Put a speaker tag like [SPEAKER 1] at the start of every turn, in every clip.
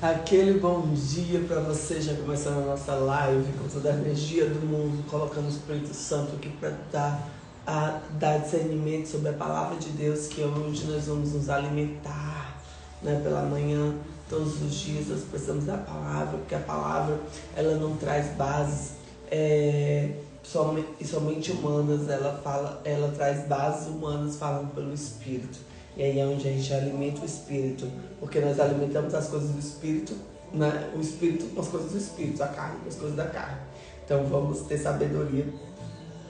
[SPEAKER 1] Aquele bom dia para você, já começando a nossa live com toda a energia do mundo, colocando o Espírito Santo aqui para dar discernimento sobre a palavra de Deus, que hoje nós vamos nos alimentar, né, pela manhã. Todos os dias nós precisamos da palavra, porque a palavra ela não traz bases somente humanas, ela traz bases humanas falando pelo Espírito. E aí é onde a gente alimenta o Espírito, porque nós alimentamos as coisas do Espírito, né? O Espírito com as coisas do Espírito, a carne com as coisas da carne. Então vamos ter sabedoria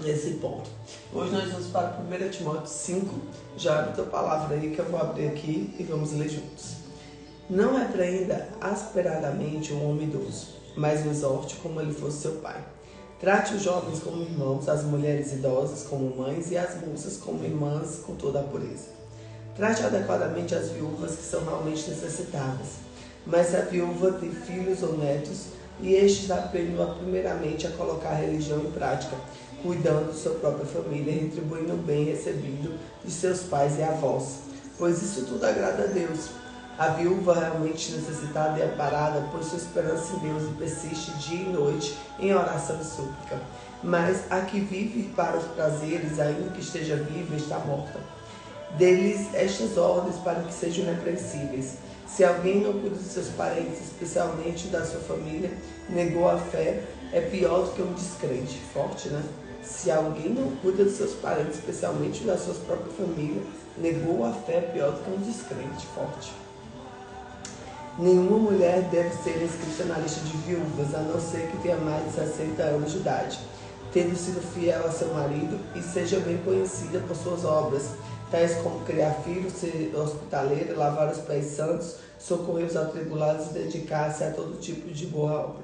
[SPEAKER 1] nesse ponto. Hoje nós vamos para 1 Timóteo 5, já abre a tua palavra aí que eu vou abrir aqui e vamos ler juntos. Não repreenda asperadamente o homem idoso, mas o exorte como ele fosse seu pai. Trate os jovens como irmãos, as mulheres idosas como mães e as moças como irmãs com toda a pureza. Trate adequadamente as viúvas que são realmente necessitadas. Mas se a viúva tem filhos ou netos, e estes aprendam primeiramente a colocar a religião em prática, cuidando de sua própria família, retribuindo o bem recebido de seus pais e avós, pois isso tudo agrada a Deus. A viúva realmente necessitada e amparada põe sua esperança em Deus e persiste dia e noite em oração e súplica. Mas a que vive para os prazeres, ainda que esteja viva, está morta. Deles estas ordens para que sejam repreensíveis. Se alguém não cuida dos seus parentes, especialmente da sua família, negou a fé, é pior do que um descrente. Forte, né? Se alguém não cuida dos seus parentes, especialmente da sua própria família, negou a fé, é pior do que um descrente. Forte. Nenhuma mulher deve ser inscrita na lista de viúvas, a não ser que tenha mais de 60 anos de idade, tendo sido fiel a seu marido e seja bem conhecida por suas obras, tais como criar filhos, ser hospitaleira, lavar os pés santos, socorrer os atribulados e dedicar-se a todo tipo de boa obra.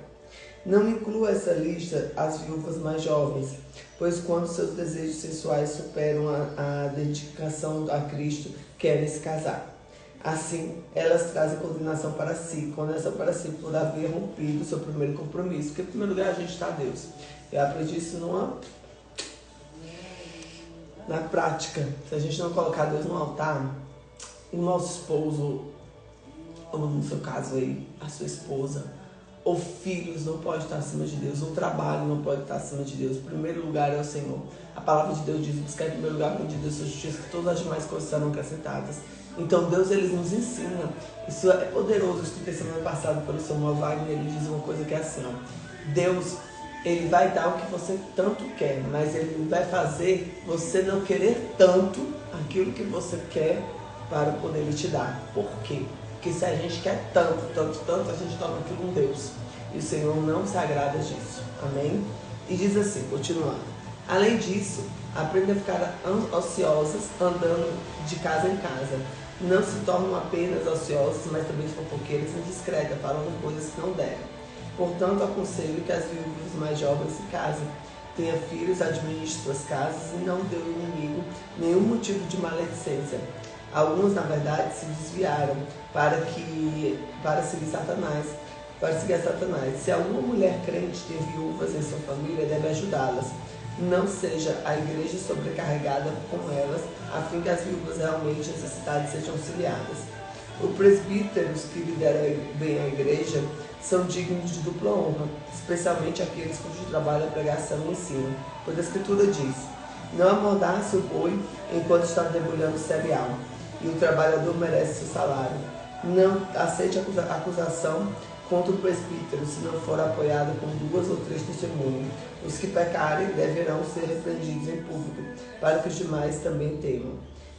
[SPEAKER 1] Não inclua essa lista as viúvas mais jovens, pois quando seus desejos sensuais superam a dedicação a Cristo, querem se casar. Assim, elas trazem condenação para si, condenação para si por haver rompido o seu primeiro compromisso, porque em primeiro lugar a gente está a Deus. Eu aprendi isso na prática. Se a gente não colocar Deus no altar, o nosso esposo, ou no seu caso aí, a sua esposa, ou filhos não pode estar acima de Deus, ou trabalho não pode estar acima de Deus. O primeiro lugar é o Senhor. A palavra de Deus diz: buscar em primeiro lugar de Deus sua justiça, que todas as demais coisas serão acrescentadas. Então Deus, ele nos ensina. Isso é poderoso. Eu escutei semana passada pelo Samuel Wagner, ele diz uma coisa que é assim, ó: Deus, ele vai dar o que você tanto quer, mas ele vai fazer você não querer tanto aquilo que você quer para poder ele te dar. Por quê? Porque se a gente quer tanto, a gente torna aquilo um Deus. E o Senhor não se agrada disso. Amém? E diz assim, continuando: além disso, aprenda a ficar ociosas, andando de casa em casa. Não se tornam apenas ociosas, mas também fofoqueiras e indiscretas, falando coisas que não devem. Portanto, aconselho que as viúvas mais jovens se casem, tenha filhos, administre suas casas e não dê ao inimigo nenhum motivo de maledicência. Alguns, na verdade, se desviaram para seguir Satanás. Se alguma mulher crente tem viúvas em sua família, deve ajudá-las. Não seja a igreja sobrecarregada com elas, a fim que as viúvas realmente necessitadas sejam auxiliadas. Os presbíteros que lideram bem a igreja são dignos de dupla honra, especialmente aqueles cujo trabalho é pregação e ensino. Pois a Escritura diz: não amordace o boi enquanto está debulhando o cereal, e o trabalhador merece seu salário. Não aceite acusação contra o presbítero, se não for apoiado com 2 ou 3 testemunhas. Os que pecarem deverão ser repreendidos em público, para que os demais também temam.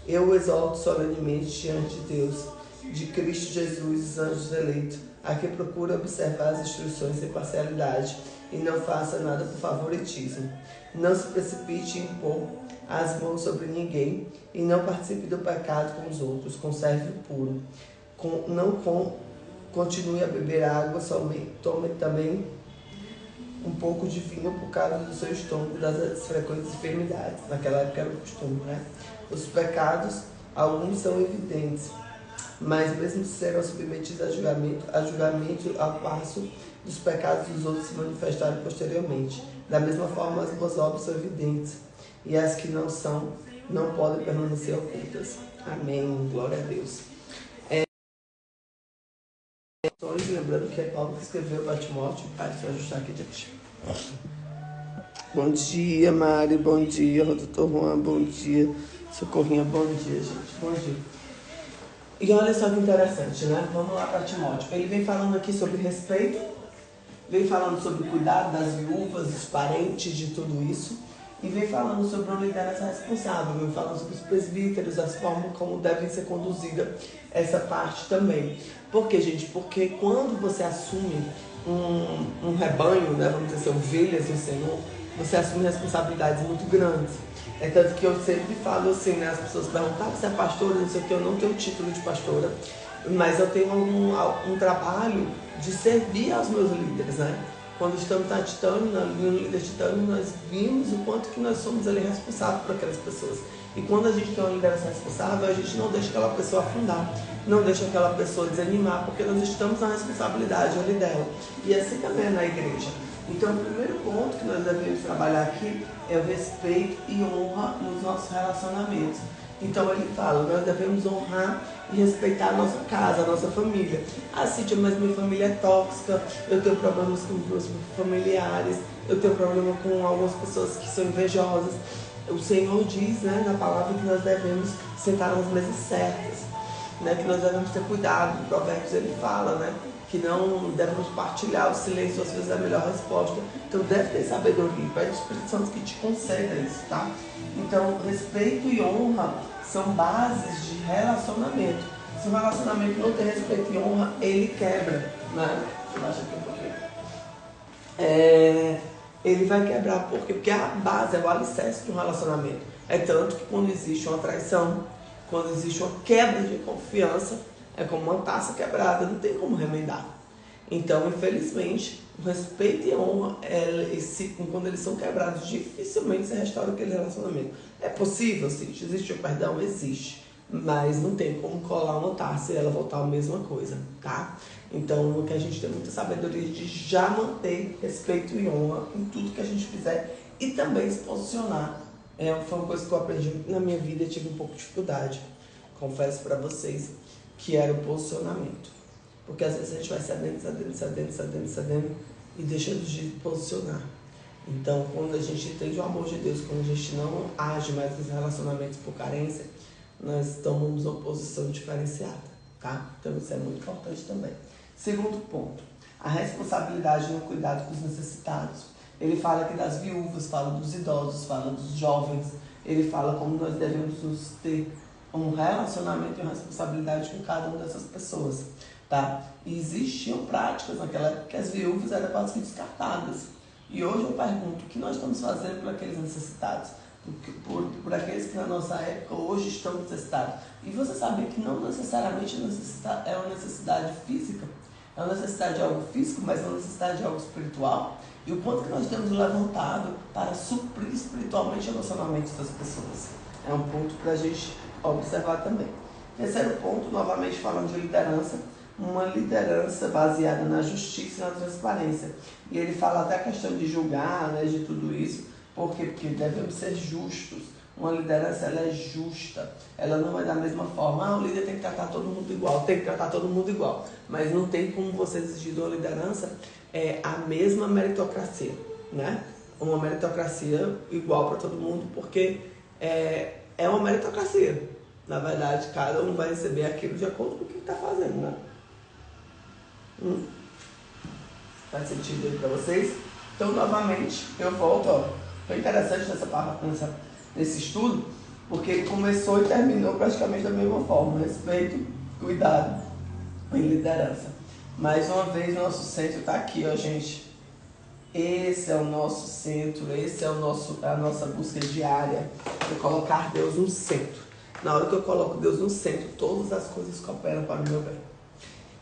[SPEAKER 1] Eu o exalto solenemente diante de Deus, de Cristo Jesus e dos anjos eleitos, a que procura observar as instruções sem parcialidade e não faça nada por favoritismo. Não se precipite em impor as mãos sobre ninguém e não participe do pecado com os outros. Conserve o puro. Continue a beber água, tome também um pouco de vinho por causa do seu estômago e das frequentes enfermidades. Naquela época era o costume, né? Os pecados, alguns são evidentes, mas mesmo serão submetidos a julgamento ao passo dos pecados dos outros se manifestarem posteriormente. Da mesma forma, as boas obras são evidentes, e as que não são, não podem permanecer ocultas. Amém. Glória a Deus. Lembrando que é Paulo que escreveu para Timóteo. Pai, deixa eu ajustar aqui diante. Bom dia, Mari. Bom dia, doutor Juan. Bom dia, Socorrinha. Bom dia, gente. Bom dia. E olha só que interessante, né? Vamos lá para Timóteo. Ele vem falando aqui sobre respeito, vem falando sobre o cuidado das viúvas, dos parentes, de tudo isso. E vem falando sobre uma liderança responsável, vem falando sobre os presbíteros, as formas como devem ser conduzida essa parte também. Por quê, gente? Porque quando você assume um rebanho, né, vamos dizer assim, ovelhas do Senhor, você assume responsabilidades muito grandes. É tanto que eu sempre falo assim, né, as pessoas perguntam, você é pastora, não sei o que, eu não tenho título de pastora, mas eu tenho um trabalho de servir aos meus líderes, né? Quando estamos na Titânio, no líder Titânio, nós vimos o quanto que nós somos ali responsáveis por aquelas pessoas. E quando a gente tem uma liderança responsável, a gente não deixa aquela pessoa afundar, não deixa aquela pessoa desanimar, porque nós estamos na responsabilidade ali dela. E assim também é na igreja. Então, o primeiro ponto que nós devemos trabalhar aqui é o respeito e honra nos nossos relacionamentos. Então ele fala, nós devemos honrar e respeitar a nossa casa, a nossa família. Ah, Cíntia, mas minha família é tóxica, eu tenho problemas com meus familiares, eu tenho problema com algumas pessoas que são invejosas. O Senhor diz, né, na palavra que nós devemos sentar nas mesas certas, né, que nós devemos ter cuidado. Em Provérbios ele fala, né, que não devemos partilhar o silêncio, às vezes é a melhor resposta. Então deve ter sabedoria, pede o Espírito Santo que te conceda isso, tá? Então, respeito e honra são bases de relacionamento. Se o relacionamento não tem respeito e honra, ele quebra, né? Deixa eu baixar aqui um pouquinho. Ele vai quebrar, por quê? Porque a base é o alicerce de um relacionamento. É tanto que quando existe uma traição, quando existe uma quebra de confiança, é como uma taça quebrada, não tem como remendar. Então, infelizmente, o respeito e a honra, quando eles são quebrados, dificilmente se restaura aquele relacionamento. É possível, sim, existe o perdão? Existe. Mas não tem como colar uma taça e ela voltar a mesma coisa, tá? Então, que a gente tem muita sabedoria de já manter respeito e honra em tudo que a gente fizer e também se posicionar. Foi uma coisa que eu aprendi na minha vida e tive um pouco de dificuldade. Confesso para vocês que era o posicionamento. Porque às vezes a gente vai cedendo e deixa de posicionar. Então, quando a gente entende o amor de Deus, quando a gente não age mais nos relacionamentos por carência, nós tomamos uma posição diferenciada, tá? Então isso é muito importante também. Segundo ponto, a responsabilidade no cuidado com os necessitados. Ele fala aqui das viúvas, fala dos idosos, fala dos jovens, ele fala como nós devemos nos ter um relacionamento e uma responsabilidade com cada uma dessas pessoas, tá? E existiam práticas naquela época que as viúvas eram quase que descartadas. E hoje eu pergunto, o que nós estamos fazendo por aqueles necessitados? Por aqueles que na nossa época hoje estão necessitados. E você sabe que não necessariamente é uma necessidade física, é uma necessidade de algo físico, mas é uma necessidade de algo espiritual. E o quanto que nós temos levantado para suprir espiritualmente o relacionamento das pessoas. É um ponto para a gente observar também. Terceiro ponto, novamente falando de liderança, uma liderança baseada na justiça e na transparência. E ele fala até a questão de julgar, né, de tudo isso. Por quê? Porque devemos ser justos. Uma liderança, ela é justa. Ela não é da mesma forma. O líder tem que tratar todo mundo igual. Tem que tratar todo mundo igual. Mas não tem como você exigir de uma liderança a mesma meritocracia, né? Uma meritocracia igual para todo mundo, porque é uma meritocracia. Na verdade, cada um vai receber aquilo de acordo com o que está fazendo, né? Faz sentido aí para vocês? Então, novamente, eu volto, ó. Foi interessante nesse estudo, porque ele começou e terminou praticamente da mesma forma. Respeito, cuidado e liderança. Mais uma vez, o nosso centro está aqui, ó, gente. Esse é o nosso centro, esse é a nossa busca diária, de colocar Deus no centro. Na hora que eu coloco Deus no centro, todas as coisas cooperam para o meu bem.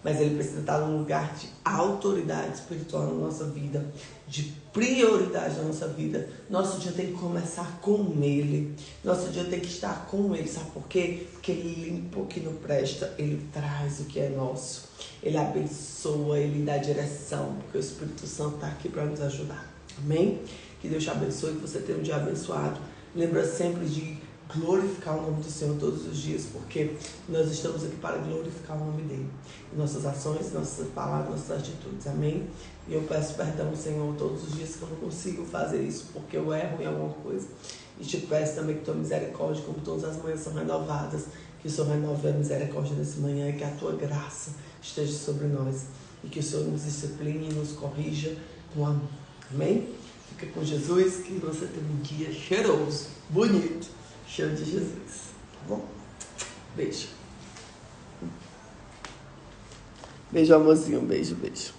[SPEAKER 1] Mas ele precisa estar num lugar de autoridade espiritual na nossa vida, de prioridade na nossa vida. Nosso dia tem que começar com ele. Nosso dia tem que estar com ele. Sabe por quê? Porque ele limpa o que não presta, ele traz o que é nosso. Ele abençoa, ele dá direção, porque o Espírito Santo está aqui para nos ajudar. Amém? Que Deus te abençoe, que você tenha um dia abençoado. Lembra sempre de glorificar o nome do Senhor todos os dias, porque nós estamos aqui para glorificar o nome dele, em nossas ações, nossas palavras, nossas atitudes, amém? E eu peço perdão, Senhor, todos os dias que eu não consigo fazer isso, porque eu erro em alguma coisa, e te peço também que tua misericórdia, como todas as manhãs são renovadas, que o Senhor renove a misericórdia nessa manhã, e que a tua graça esteja sobre nós, e que o Senhor nos discipline e nos corrija com amor, amém? Fica com Jesus, que você tenha um dia cheiroso, bonito, cheio de Jesus, tá bom? Beijo. Beijo, amorzinho. Beijo, beijo.